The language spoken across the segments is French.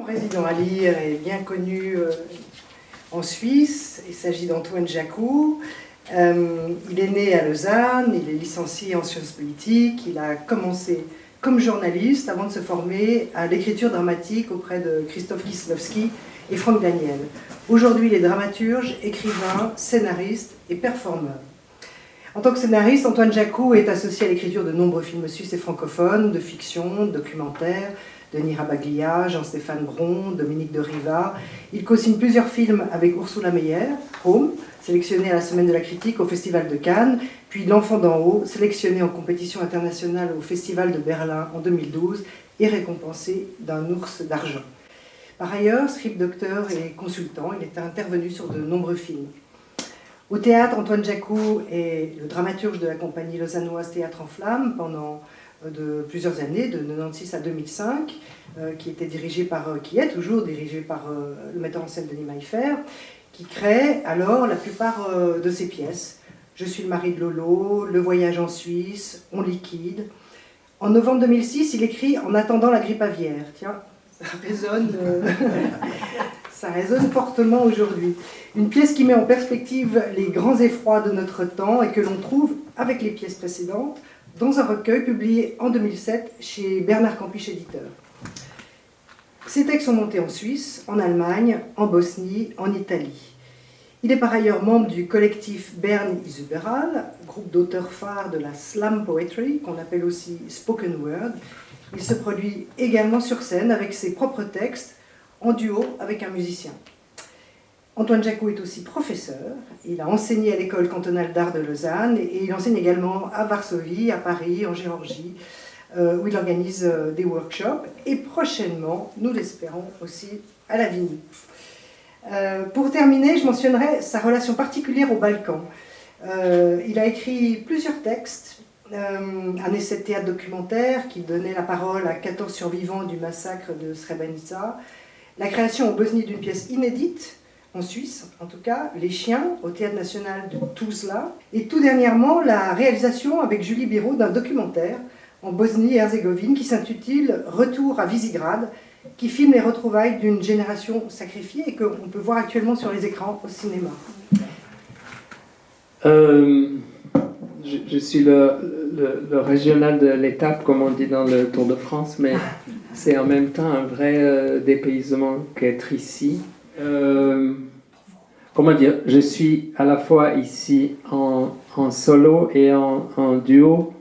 président à lire est bien connu en Suisse. Il s'agit d'Antoine Jacou. Il est né à Lausanne, il est licencié en sciences politiques. Il a commencé comme journaliste avant de se former à l'écriture dramatique auprès de Christophe Kieslowski et Franck Daniel. Aujourd'hui, il est dramaturge, écrivain, scénariste et performeur. En tant que scénariste, Antoine Jacou est associé à l'écriture de nombreux films suisses et francophones, de fiction, de documentaires, de Nira Baglia, Jean-Stéphane Bron, Dominique de Riva. Il co-signe plusieurs films avec Ursula Meyer, Home, sélectionné à la Semaine de la Critique au Festival de Cannes, puis L'Enfant d'en haut, sélectionné en compétition internationale au Festival de Berlin en 2012 et récompensé d'un ours d'argent. Par ailleurs, script docteur et consultant, il est intervenu sur de nombreux films. Au théâtre, Antoine Jacou est le dramaturge de la compagnie lausannoise Théâtre en Flammes pendant plusieurs années, de 1996 à 2005, qui est toujours dirigé par le metteur en scène Denis Maillefer, qui crée alors la plupart de ses pièces. Je suis le mari de Lolo, Le voyage en Suisse, On liquide. En novembre 2006, il écrit En attendant la grippe aviaire. Tiens, ça résonne fortement aujourd'hui. Une pièce qui met en perspective les grands effrois de notre temps et que l'on trouve, avec les pièces précédentes, dans un recueil publié en 2007 chez Bernard Campiche éditeur. Ces textes sont montés en Suisse, en Allemagne, en Bosnie, en Italie. Il est par ailleurs membre du collectif Bern is Überall, groupe d'auteurs phares de la slam poetry, qu'on appelle aussi spoken word. Il se produit également sur scène avec ses propres textes, en duo avec un musicien. Antoine Jacou est aussi professeur. Il a enseigné à l'école cantonale d'art de Lausanne et il enseigne également à Varsovie, à Paris, en Géorgie, où il organise des workshops et prochainement, nous l'espérons aussi, à Lavigny. Pour terminer, je mentionnerai sa relation particulière aux Balkans. Il a écrit plusieurs textes, un essai de théâtre documentaire qui donnait la parole à 14 survivants du massacre de Srebrenica, la création en Bosnie d'une pièce inédite, en Suisse en tout cas, Les Chiens, au Théâtre National de Tuzla, et tout dernièrement la réalisation avec Julie Biraud d'un documentaire en Bosnie et Herzégovine qui s'intitule Retour à Visigrad, qui filme les retrouvailles d'une génération sacrifiée et qu'on peut voir actuellement sur les écrans au cinéma. Je suis le régional de l'étape, comme on dit dans le Tour de France, mais c'est en même temps un vrai dépaysement qu'être ici. Comment dire, je suis à la fois ici en solo et en duo,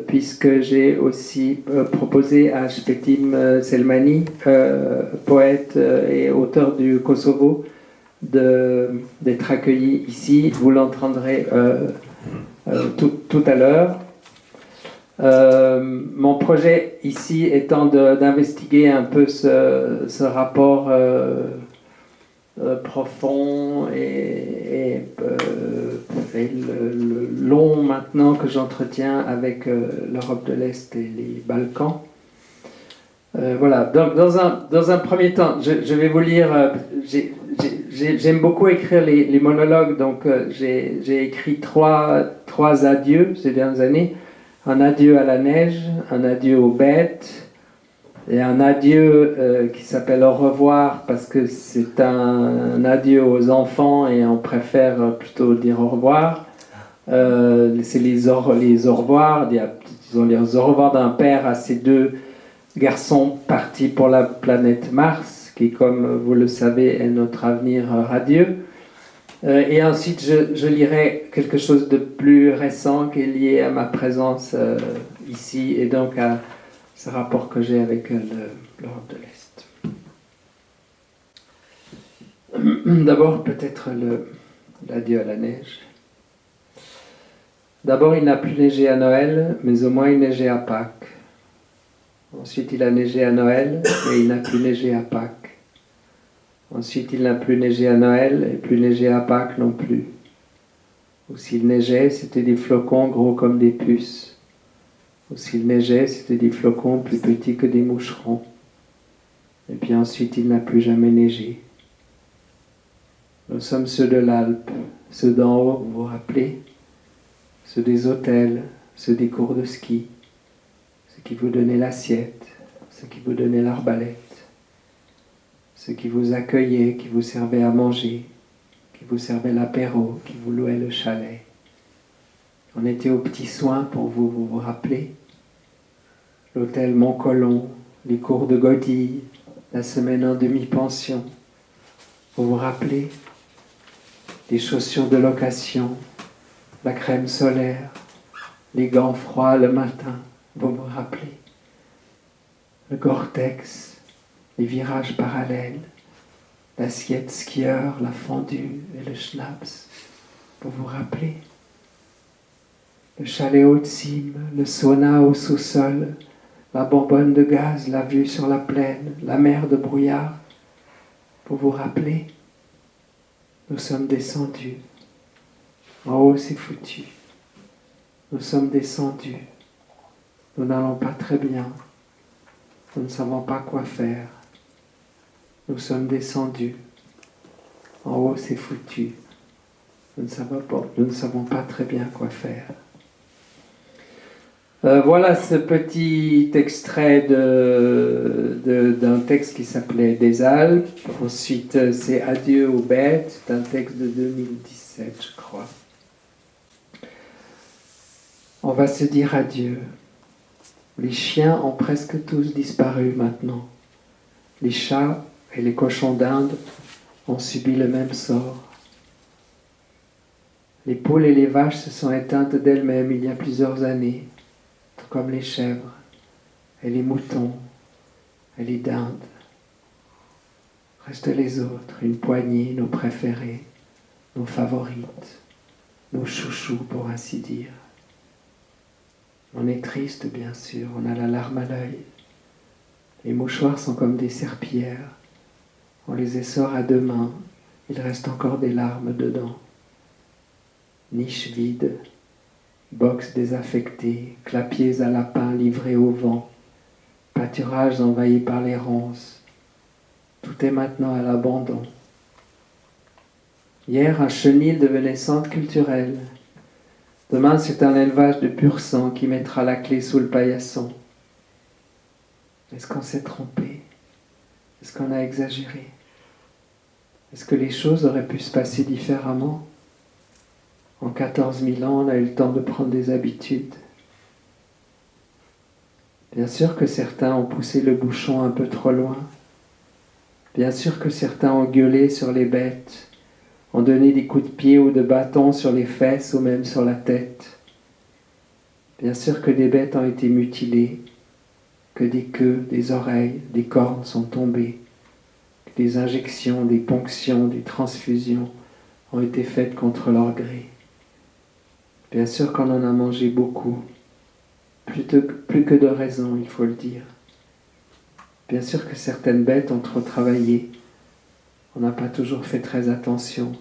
puisque j'ai aussi proposé à Shpetim Selmani, poète et auteur du Kosovo, d'être accueilli ici. Vous l'entendrez tout à l'heure. Mon projet ici étant d'investiguer un peu ce rapport profond et long maintenant que j'entretiens avec l'Europe de l'Est et les Balkans. Voilà, donc dans un premier temps, je vais vous lire, j'aime beaucoup écrire les monologues, donc j'ai écrit trois adieux ces dernières années. Un adieu à la neige, un adieu aux bêtes, et un adieu qui s'appelle Au revoir, parce que c'est un adieu aux enfants et on préfère plutôt dire au revoir. C'est les au revoir, disons les au revoir d'un père à ses deux garçons partis pour la planète Mars, qui, comme vous le savez, est notre avenir radieux. Et ensuite, je lirai quelque chose de plus récent qui est lié à ma présence ici et donc à ce rapport que j'ai avec l'Europe de l'Est. D'abord, peut-être l'adieu à la neige. D'abord, il n'a plus neigé à Noël, mais au moins il neigeait à Pâques. Ensuite, il a neigé à Noël, mais il n'a plus neigé à Pâques. Ensuite, il n'a plus neigé à Noël, et plus neigé à Pâques non plus. Ou s'il neigeait, c'était des flocons gros comme des puces. Ou s'il neigeait, c'était des flocons plus petits que des moucherons. Et puis ensuite, il n'a plus jamais neigé. Nous sommes ceux de l'Alpe, ceux d'en haut, vous vous rappelez? Ceux des hôtels, ceux des cours de ski, ceux qui vous donnaient l'assiette, ceux qui vous donnaient l'arbalète. ceux qui vous accueillaient, qui vous servaient à manger, qui vous servaient l'apéro, qui vous louaient le chalet. On était aux petits soins pour vous rappeler. L'hôtel Montcolon, les cours de Godille, la semaine en demi-pension. Vous rappelez les chaussures de location, la crème solaire, les gants froids le matin. Vous rappelez le Gore-Tex, les virages parallèles, l'assiette skieur, la fondue et le schnapps. Vous rappelez le chalet haute cime, le sauna au sous-sol, la bonbonne de gaz, la vue sur la plaine, la mer de brouillard. Vous rappelez, nous sommes descendus. En haut, c'est foutu. Nous sommes descendus. Nous n'allons pas très bien. Nous ne savons pas quoi faire. Nous sommes descendus. En haut, c'est foutu. Nous ne savons pas très bien quoi faire. Voilà ce petit extrait d'un texte qui s'appelait Des Alpes. Ensuite, c'est Adieu aux bêtes. C'est un texte de 2017, je crois. On va se dire adieu. Les chiens ont presque tous disparu maintenant. Les chats et les cochons d'Inde ont subi le même sort. Les poules et les vaches se sont éteintes d'elles-mêmes il y a plusieurs années, tout comme les chèvres et les moutons et les dindes. Restent les autres, une poignée, nos préférés, nos favorites, nos chouchous pour ainsi dire. On est triste, bien sûr, on a la larme à l'œil. Les mouchoirs sont comme des serpillères. On les essore à deux mains, il reste encore des larmes dedans. Niches vides, box désaffectées, clapiers à lapins livrés au vent, pâturages envahis par les ronces. Tout est maintenant à l'abandon. Hier, un chenil devenait centre culturel. Demain, c'est un élevage de pur sang qui mettra la clé sous le paillasson. Est-ce qu'on s'est trompé? Est-ce qu'on a exagéré? Est-ce que les choses auraient pu se passer différemment? En 14 000 ans, on a eu le temps de prendre des habitudes. Bien sûr que certains ont poussé le bouchon un peu trop loin. Bien sûr que certains ont gueulé sur les bêtes, ont donné des coups de pied ou de bâton sur les fesses ou même sur la tête. Bien sûr que des bêtes ont été mutilées, que des queues, des oreilles, des cornes sont tombées, que des injections, des ponctions, des transfusions ont été faites contre leur gré. Bien sûr qu'on en a mangé beaucoup, plus que de raison, il faut le dire. Bien sûr que certaines bêtes ont trop travaillé, on n'a pas toujours fait très attention.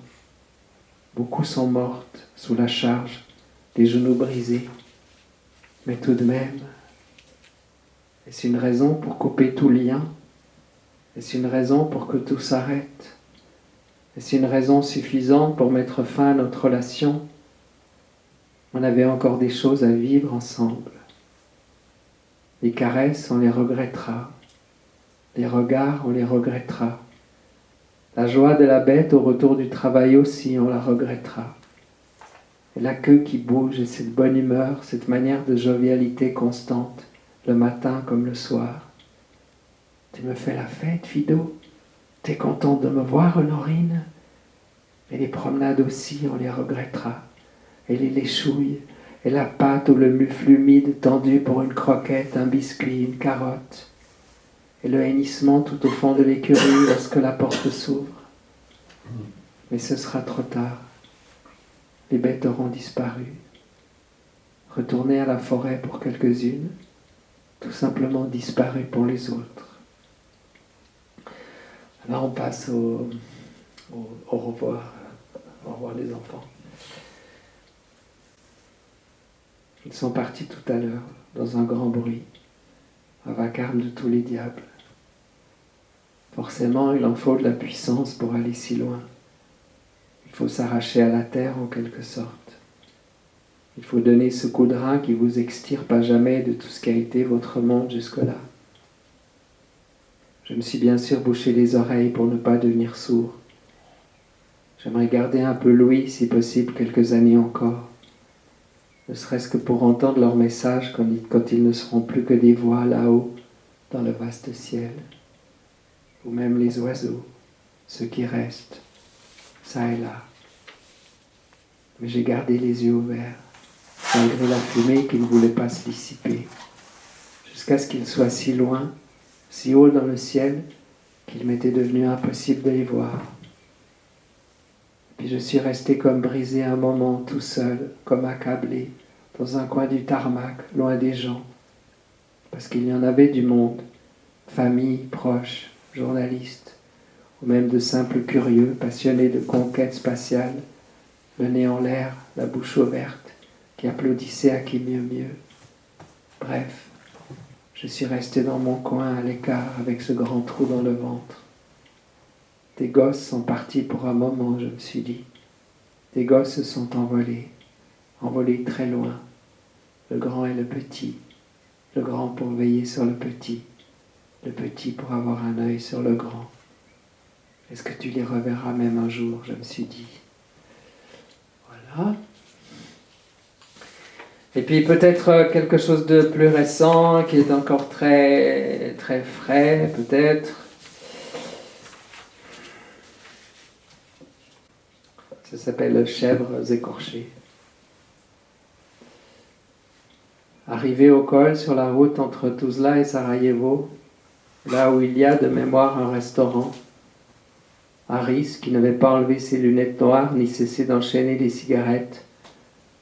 Beaucoup sont mortes sous la charge, les genoux brisés. Mais tout de même, est-ce une raison pour couper tout lien? Est-ce une raison pour que tout s'arrête? Est-ce une raison suffisante pour mettre fin à notre relation? On avait encore des choses à vivre ensemble. Les caresses, on les regrettera. Les regards, on les regrettera. La joie de la bête au retour du travail aussi, on la regrettera. Et la queue qui bouge et cette bonne humeur, cette manière de jovialité constante, le matin comme le soir. Tu me fais la fête, Fido? T'es contente de me voir, Honorine? Et les promenades aussi, on les regrettera. Et les léchouilles, et la pâte ou le mufle humide tendu pour une croquette, un biscuit, une carotte. Et le hennissement tout au fond de l'écurie lorsque la porte s'ouvre. Mais ce sera trop tard. Les bêtes auront disparu. Retourner à la forêt pour quelques-unes, tout simplement disparu pour les autres. Alors on passe au revoir. Au revoir les enfants. Ils sont partis tout à l'heure, dans un grand bruit, un vacarme de tous les diables. Forcément, il en faut de la puissance pour aller si loin. Il faut s'arracher à la terre en quelque sorte. Il faut donner ce coup de rein qui vous extirpe à jamais de tout ce qui a été votre monde jusque-là. Je me suis bien sûr bouché les oreilles pour ne pas devenir sourd. J'aimerais garder un peu l'ouïe, si possible, quelques années encore, ne serait-ce que pour entendre leurs messages quand ils ne seront plus que des voix là-haut, dans le vaste ciel, ou même les oiseaux, ceux qui restent, ça et là. Mais j'ai gardé les yeux ouverts, malgré la fumée qui ne voulait pas se dissiper, jusqu'à ce qu'ils soient si loin, si haut dans le ciel, qu'il m'était devenu impossible de les voir. Puis je suis resté comme brisé un moment, tout seul, comme accablé, dans un coin du tarmac, loin des gens, parce qu'il y en avait du monde, famille, proches, journalistes, ou même de simples curieux, passionnés de conquêtes spatiales, le nez en l'air, la bouche ouverte, qui applaudissaient à qui mieux mieux. Bref, je suis resté dans mon coin à l'écart avec ce grand trou dans le ventre. Des gosses sont partis pour un moment, je me suis dit. Des gosses se sont envolés très loin, le grand et le petit, le grand pour veiller sur le petit pour avoir un œil sur le grand. Est-ce que tu les reverras même un jour, je me suis dit. Voilà. Et puis peut-être quelque chose de plus récent, qui est encore très, très frais, peut-être. Ça s'appelle Chèvres écorchées. Arrivé au col sur la route entre Tuzla et Sarajevo, là où il y a de mémoire un restaurant, Haris, qui n'avait pas enlevé ses lunettes noires ni cessé d'enchaîner des cigarettes,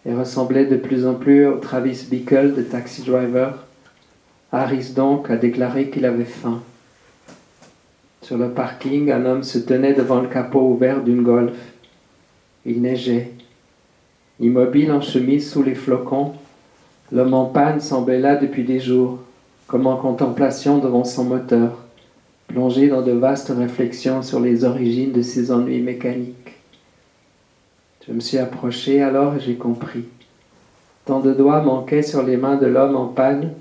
et ressemblait de plus en plus au Travis Bickle de Taxi Driver, Haris donc a déclaré qu'il avait faim. Sur le parking, un homme se tenait devant le capot ouvert d'une Golf. Il neigeait. Immobile en chemise sous les flocons, l'homme en panne semblait là depuis des jours, comme en contemplation devant son moteur, plongé dans de vastes réflexions sur les origines de ses ennuis mécaniques. Je me suis approché alors et j'ai compris. Tant de doigts manquaient sur les mains de l'homme en panne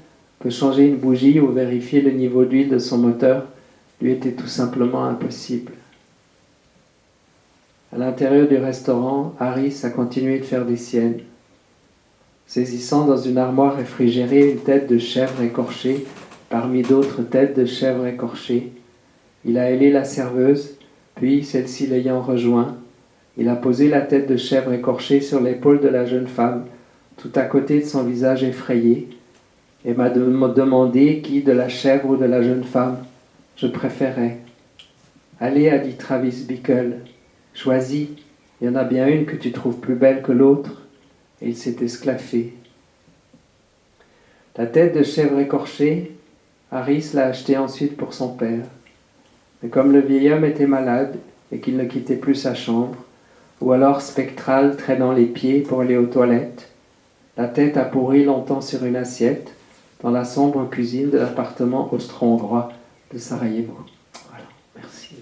que changer une bougie ou vérifier le niveau d'huile de son moteur lui était tout simplement impossible. À l'intérieur du restaurant, Haris a continué de faire des siennes. Saisissant dans une armoire réfrigérée une tête de chèvre écorchée, parmi d'autres têtes de chèvre écorchées, il a hélé la serveuse, puis, celle-ci l'ayant rejoint, il a posé la tête de chèvre écorchée sur l'épaule de la jeune femme, tout à côté de son visage effrayé, et m'a demandé qui, de la chèvre ou de la jeune femme, je préférais. Allez, a dit Travis Bickle, choisis, il y en a bien une que tu trouves plus belle que l'autre. Et il s'est esclaffé. La tête de chèvre écorchée, Haris l'a achetée ensuite pour son père. Mais comme le vieil homme était malade et qu'il ne quittait plus sa chambre, ou alors spectral traînant les pieds pour aller aux toilettes, la tête a pourri longtemps sur une assiette dans la sombre cuisine de l'appartement austro-hongrois de Sarajevo. Voilà, merci.